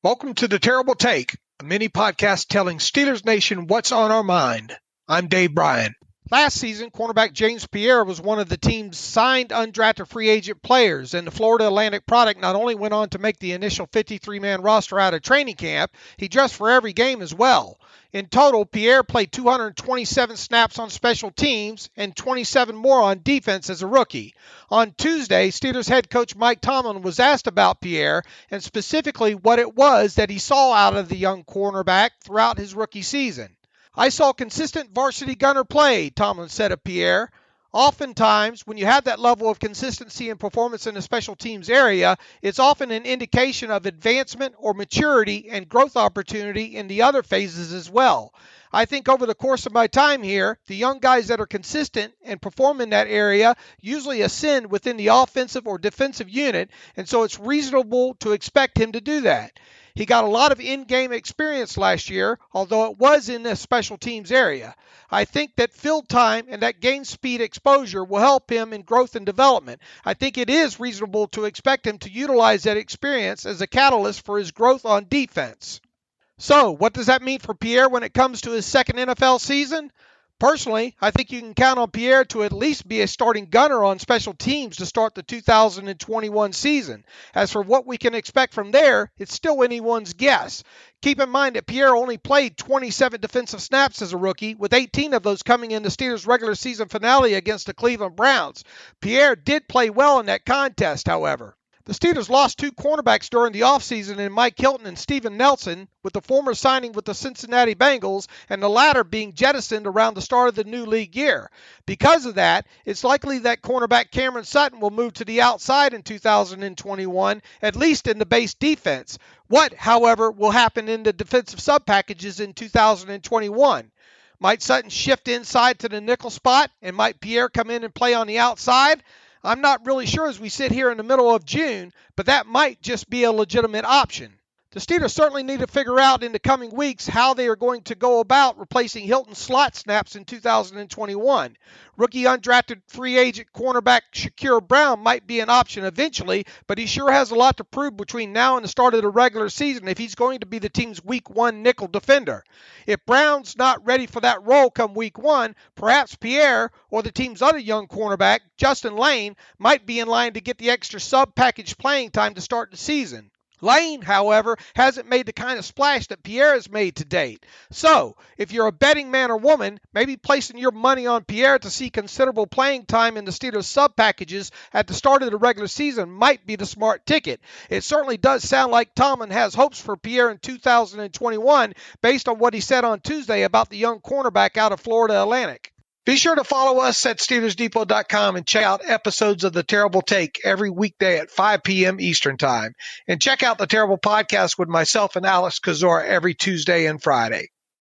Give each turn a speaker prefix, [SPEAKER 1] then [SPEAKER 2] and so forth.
[SPEAKER 1] Welcome to The Terrible Take, a mini podcast telling Steelers Nation what's on our mind. I'm Dave Bryan. Last season, cornerback James Pierre was one of the team's signed undrafted free agent players, and the Florida Atlantic product not only went on to make the initial 53-man roster out of training camp, he dressed for every game as well. In total, Pierre played 227 snaps on special teams and 27 more on defense as a rookie. On Tuesday, Steelers head coach Mike Tomlin was asked about Pierre and specifically what it was that he saw out of the young cornerback throughout his rookie season. I saw consistent varsity gunner play, Tomlin said of Pierre. Oftentimes, when you have that level of consistency and performance in the special teams area, it's often an indication of advancement or maturity and growth opportunity in the other phases as well. I think over the course of my time here, the young guys that are consistent and perform in that area usually ascend within the offensive or defensive unit, and so it's reasonable to expect him to do that. He got a lot of in-game experience last year, although it was in the special teams area. I think that field time and that game speed exposure will help him in growth and development. I think it is reasonable to expect him to utilize that experience as a catalyst for his growth on defense. So, what does that mean for Pierre when it comes to his second NFL season? Personally, I think you can count on Pierre to at least be a starting gunner on special teams to start the 2021 season. As for what we can expect from there, it's still anyone's guess. Keep in mind that Pierre only played 27 defensive snaps as a rookie, with 18 of those coming in the Steelers' regular season finale against the Cleveland Browns. Pierre did play well in that contest, however. The Steelers lost two cornerbacks during the offseason in Mike Hilton and Steven Nelson, with the former signing with the Cincinnati Bengals and the latter being jettisoned around the start of the new league year. Because of that, it's likely that cornerback Cameron Sutton will move to the outside in 2021, at least in the base defense. What, however, will happen in the defensive sub-packages in 2021? Might Sutton shift inside to the nickel spot, and might Pierre come in and play on the outside? I'm not really sure as we sit here in the middle of June, but that might just be a legitimate option. The Steelers certainly need to figure out in the coming weeks how they are going to go about replacing Hilton's slot snaps in 2021. Rookie undrafted free agent cornerback Shakur Brown might be an option eventually, but he sure has a lot to prove between now and the start of the regular season if he's going to be the team's Week 1 nickel defender. If Brown's not ready for that role come Week 1, perhaps Pierre or the team's other young cornerback, Justin Layne, might be in line to get the extra sub-package playing time to start the season. Layne, however, hasn't made the kind of splash that Pierre has made to date. So, if you're a betting man or woman, maybe placing your money on Pierre to see considerable playing time in the Steelers sub-packages at the start of the regular season might be the smart ticket. It certainly does sound like Tomlin has hopes for Pierre in 2021 based on what he said on Tuesday about the young cornerback out of Florida Atlantic. Be sure to follow us at SteelersDepot.com and check out episodes of The Terrible Take every weekday at 5 p.m. Eastern Time. And check out The Terrible Podcast with myself and Alex Kozora every Tuesday and Friday.